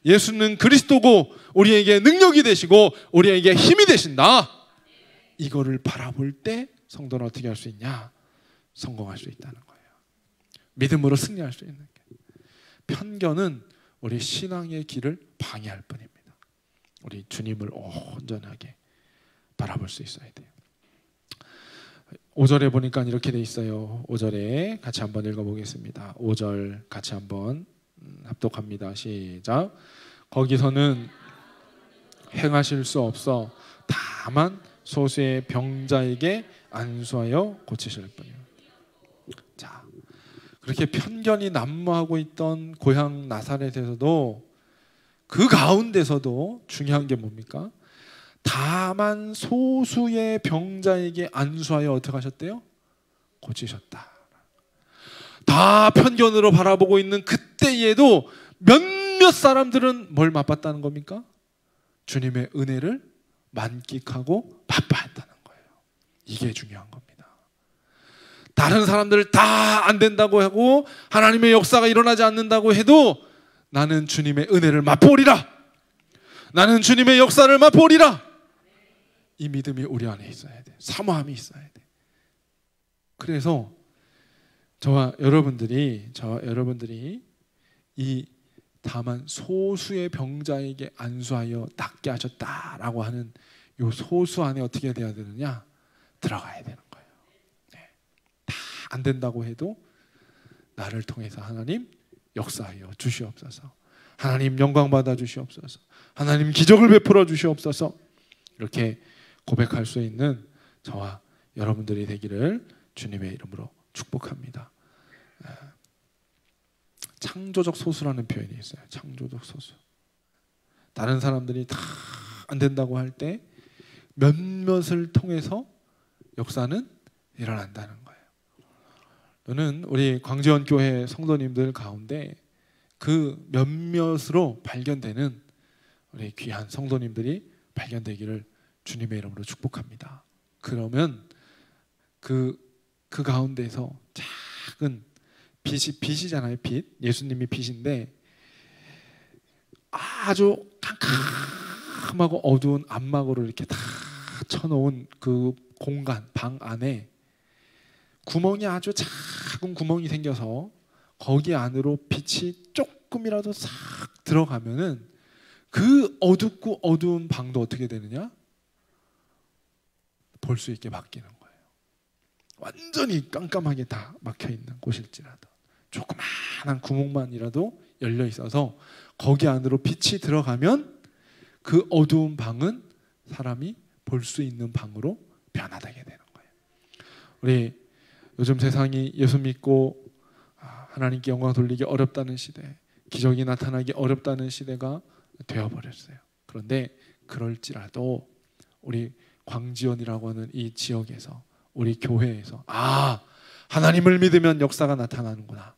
A: 예수는 그리스도고 우리에게 능력이 되시고 우리에게 힘이 되신다. 이거를 바라볼 때 성도는 어떻게 할 수 있냐? 성공할 수 있다는 거예요. 믿음으로 승리할 수 있는 게. 편견은 우리 신앙의 길을 방해할 뿐입니다. 우리 주님을 온전하게 바라볼 수 있어야 돼요. 5절에 보니까 이렇게 돼 있어요. 5절에 같이 한번 읽어보겠습니다. 5절 같이 한번 합독합니다. 시작. 거기서는 행하실 수 없어 다만 소수의 병자에게 안수하여 고치실 뿐이요. 자, 그렇게 편견이 난무하고 있던 고향 나사렛에서도 그 가운데서도 중요한 게 뭡니까? 다만 소수의 병자에게 안수하여 어떻게 하셨대요? 고치셨다. 다 편견으로 바라보고 있는 그때에도 몇몇 사람들은 뭘 맛봤다는 겁니까? 주님의 은혜를 만끽하고 맛봤다는 거예요. 이게 중요한 겁니다. 다른 사람들 다 안 된다고 하고 하나님의 역사가 일어나지 않는다고 해도 나는 주님의 은혜를 맛보리라. 나는 주님의 역사를 맛보리라. 이 믿음이 우리 안에 있어야 돼. 사모함이 있어야 돼. 그래서 저와 여러분들이 이 다만 소수의 병자에게 안수하여 낫게 하셨다라고 하는 이 소수 안에 어떻게 돼야 되느냐? 들어가야 되는 거예요. 네. 다 안 된다고 해도 나를 통해서 하나님 역사하여 주시옵소서. 하나님 영광 받아 주시옵소서. 하나님 기적을 베풀어 주시옵소서. 이렇게 고백할 수 있는 저와 여러분들이 되기를 주님의 이름으로 축복합니다. 창조적 소수라는 표현이 있어요. 창조적 소수. 다른 사람들이 다 안 된다고 할 때 몇몇을 통해서 역사는 일어난다는 거예요. 저는 우리 광지원 교회 성도님들 가운데 그 몇몇으로 발견되는 우리 귀한 성도님들이 발견되기를 주님의 이름으로 축복합니다. 그러면 그 가운데서 작은 빛이잖아요. 빛. 예수님이 빛인데 아주 캄캄하고 어두운 안막으로 이렇게 다 쳐놓은 그 공간, 방 안에 구멍이 아주 작은 구멍이 생겨서 거기 안으로 빛이 조금이라도 싹 들어가면은 그 어둡고 어두운 방도 어떻게 되느냐? 볼 수 있게 바뀌는 거예요. 완전히 깜깜하게 다 막혀 있는 곳일지라도 조그마한 구멍만이라도 열려 있어서 거기 안으로 빛이 들어가면 그 어두운 방은 사람이 볼 수 있는 방으로 변화되게 되는 거예요. 우리 요즘 세상이 예수 믿고 하나님께 영광 돌리기 어렵다는 시대, 기적이 나타나기 어렵다는 시대가 되어버렸어요. 그런데 그럴지라도 우리 광지원이라고 하는 이 지역에서, 우리 교회에서 하나님을 믿으면 역사가 나타나는구나.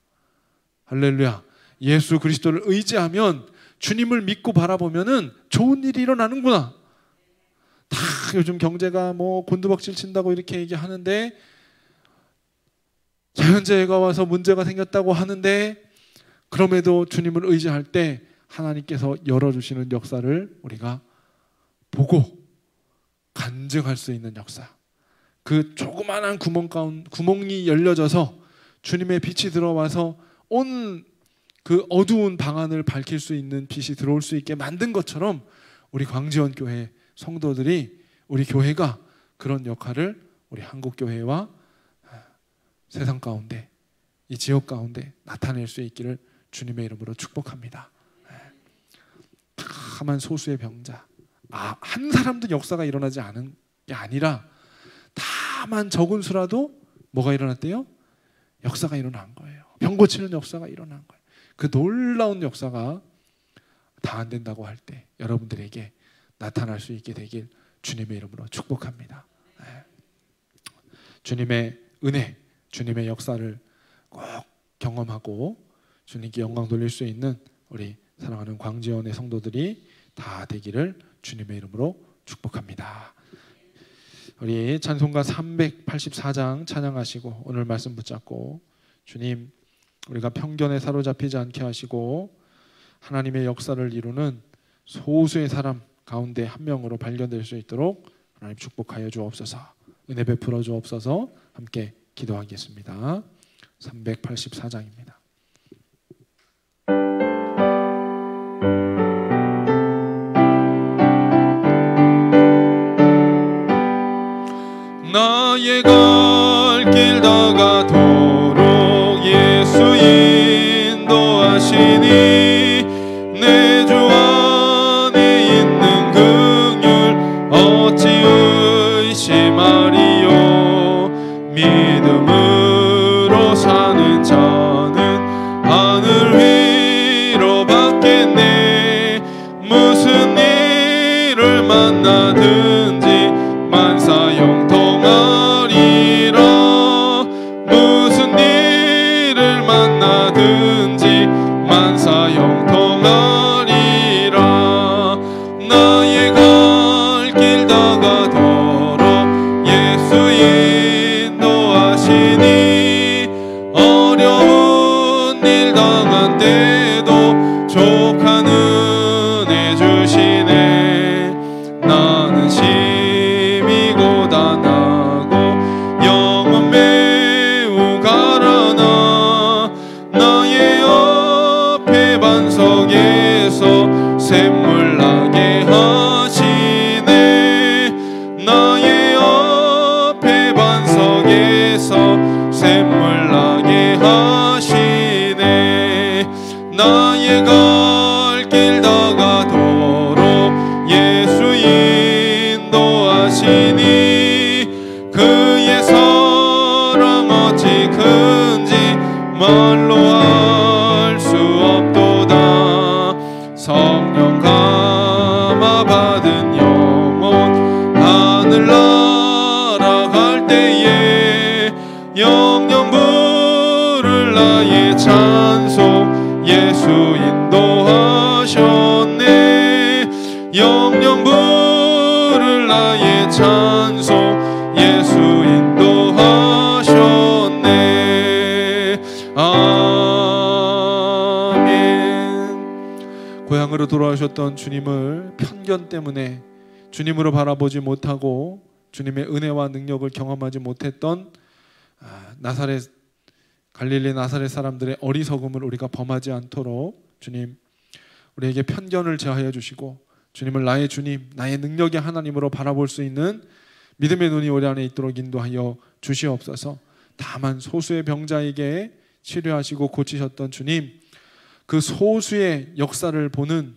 A: 할렐루야. 예수 그리스도를 의지하면, 주님을 믿고 바라보면은 좋은 일이 일어나는구나. 다 요즘 경제가 뭐 곤두박질 친다고 이렇게 얘기하는데, 자연재해가 와서 문제가 생겼다고 하는데, 그럼에도 주님을 의지할 때 하나님께서 열어주시는 역사를 우리가 보고 간증할 수 있는 역사. 그 조그만한 구멍이 열려져서 주님의 빛이 들어와서 온 그 어두운 방 안을 밝힐 수 있는 빛이 들어올 수 있게 만든 것처럼 우리 광지원 교회 성도들이, 우리 교회가 그런 역할을 우리 한국교회와 세상 가운데, 이 지역 가운데 나타낼 수 있기를 주님의 이름으로 축복합니다. 다만 소수의 병자, 한 사람도 역사가 일어나지 않은 게 아니라 다만 적은 수라도 뭐가 일어났대요? 역사가 일어난 거예요. 병 고치는 역사가 일어난 거예요. 그 놀라운 역사가 다 안 된다고 할 때 여러분들에게 나타날 수 있게 되길 주님의 이름으로 축복합니다. 주님의 은혜, 주님의 역사를 꼭 경험하고 주님께 영광 돌릴 수 있는 우리 사랑하는 광지원의 성도들이 다 되기를 주님의 이름으로 축복합니다. 우리 찬송가 384장 찬양하시고 오늘 말씀 붙잡고, 주님, 우리가 편견에 사로잡히지 않게 하시고 하나님의 역사를 이루는 소수의 사람 가운데 한 명으로 발견될 수 있도록 하나님 축복하여 주옵소서. 은혜 베풀어 주옵소서. 함께 기도하겠습니다. 384장입니다.
B: 나의 갈 길 다가도록 예수 인도하시니 내 주 안에 있는 긍휼 어찌 의심하리요. 믿음으로 사는 자는 하늘 위로 받겠네. 형통하리라. 무슨 일을 만나든지 만사 형통하리라. 나의 갈 길 다 가도록 예수 인도하시니 어려운 일 당한 때도 족한 은혜 주시네. 나는 심히 고단하고 영혼 매우 가라나 나의 옆에 반석에서 샘물 나게 하시네. 나의 옆에 반석에서 샘물 나게 하시네. 나의 갈 길 다 가도록 예수 인도하시니 그의 사랑 어찌 큰지 말로 할 수 없도다. 성령 감화 받은 영혼 하늘 날아갈 때에 영영 부를 나의 찬송 예수 인도하셨네. 영영 부를 나의 찬송 예수 인도하셨네. 아멘.
A: 고향으로 돌아오셨던 주님을 편견 때문에 주님으로 바라보지 못하고 주님의 은혜와 능력을 경험하지 못했던 나사렛 갈릴리 나사렛 사람들의 어리석음을 우리가 범하지 않도록 주님 우리에게 편견을 제하여 주시고 주님을 나의 주님, 나의 능력의 하나님으로 바라볼 수 있는 믿음의 눈이 우리 안에 있도록 인도하여 주시옵소서. 다만 소수의 병자에게 치료하시고 고치셨던 주님, 그 소수의 역사를 보는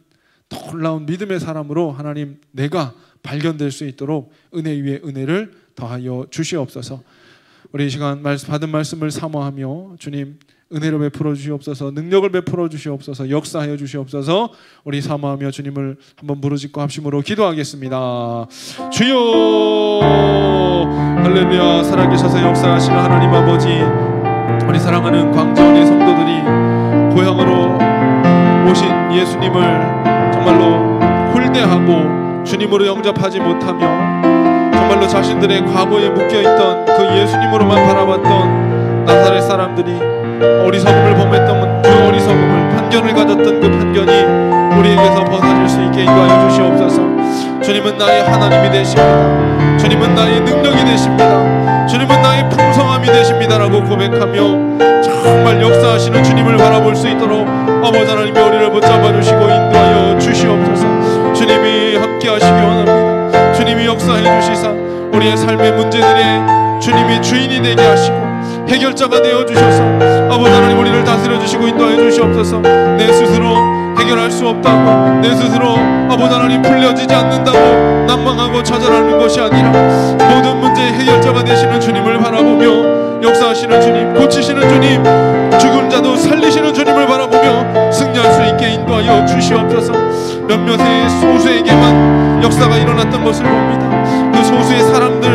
A: 놀라운 믿음의 사람으로 하나님 내가 발견될 수 있도록 은혜 위에 은혜를 더하여 주시옵소서. 우리 이 시간 받은 말씀을 사모하며 주님 은혜를 베풀어 주시옵소서. 능력을 베풀어 주시옵소서. 역사하여 주시옵소서. 우리 사모하며 주님을 한번 부르짖고 합심으로 기도하겠습니다. 주여 할렐루야. 살아계셔서 역사하시는 하나님 아버지, 우리 사랑하는 광저원의 성도들이 고향으로 오신 예수님을 정말로 홀대하고 주님으로 영접하지 못하며 정말로 자신들의 과거에 묶여있던 그 예수님으로만 바라봤던 나사렛 사람들이 어리석음을 범했던 그 어리석음을, 편견을 가졌던 그 편견이 우리에게서 벗어질 수 있게 인도하여 주시옵소서. 주님은 나의 하나님이 되십니다. 주님은 나의 능력이 되십니다. 주님은 나의 풍성함이 되십니다라고 고백하며 정말 역사하시는 주님을 바라볼 수 있도록 아버지 하나님이 우리를 붙잡아 주시고 인도하여 주시옵소서. 주님이 함께 하시기 원합니다. 주님이 역사해 주시사 우리의 삶의 문제들의 주님이 주인이 되게 하시고 해결자가 되어주셔서 아버지 하나님 우리를 다스려 주시고 인도하여 주시옵소서. 내 스스로 해결할 수 없다고, 내 스스로 아버지 하나님 풀려지지 않는다고 난망하고 좌절하는 것이 아니라 모든 문제의 해결자가 되시는 주님을 바라보며 역사하시는 주님, 고치시는 주님, 죽은 자도 살리시는 주님을 바라보며 승리할 수 있게 인도하여 주시옵소서. 몇몇의 소수에게만 역사가 일어났던 것을 봅니다. 그 소수의 사람들,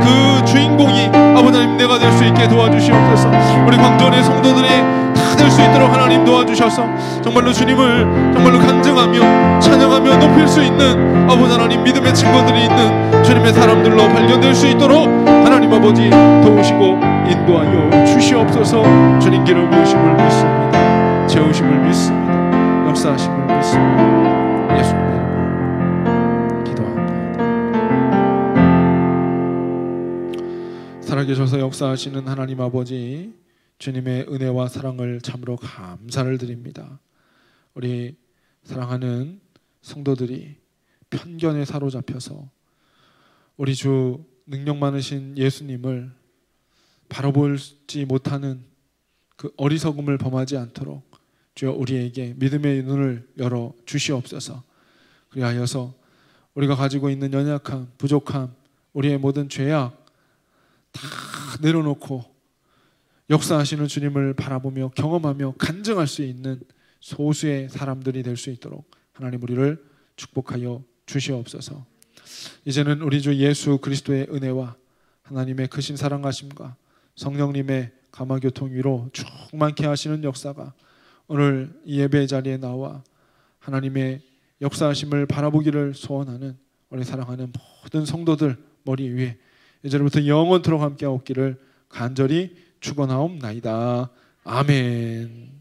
A: 그 주인공이 아버지 하나님 내가 될 수 있게 도와주시옵소서. 우리 광전의 성도들이 다 될 수 있도록 하나님 도와주셔서 정말로 주님을 정말로 간증하며 찬양하며 높일 수 있는 아버지 하나님 믿음의 증거들이 있는 주님의 사람들로 발견될 수 있도록 하나님 아버지 도우시고 인도하여 주시옵소서. 주님 기름 부으심을 믿습니다. 채우심을 믿습니다. 역사하심을 믿습니다. 예수님 이름으로 기도합니다. 살아계셔서 역사하시는 하나님 아버지, 주님의 은혜와 사랑을 참으로 감사를 드립니다. 우리 사랑하는 성도들이 편견에 사로잡혀서 우리 주 능력 많으신 예수님을 바라보지 못하는 그 어리석음을 범하지 않도록 주여 우리에게 믿음의 눈을 열어 주시옵소서. 그리하여서 우리가 가지고 있는 연약함, 부족함, 우리의 모든 죄악 다 내려놓고 역사하시는 주님을 바라보며 경험하며 간증할 수 있는 소수의 사람들이 될 수 있도록 하나님 우리를 축복하여 주시옵소서. 이제는 우리 주 예수 그리스도의 은혜와 하나님의 크신 사랑하심과 성령님의 감화교통 위로 충만케 하시는 역사가 오늘 이 예배 자리에 나와 하나님의 역사하심을 바라보기를 소원하는 우리 사랑하는 모든 성도들 머리 위에 이제부터 영원토록 함께 하옵기를 간절히 축원하옵나이다. 아멘.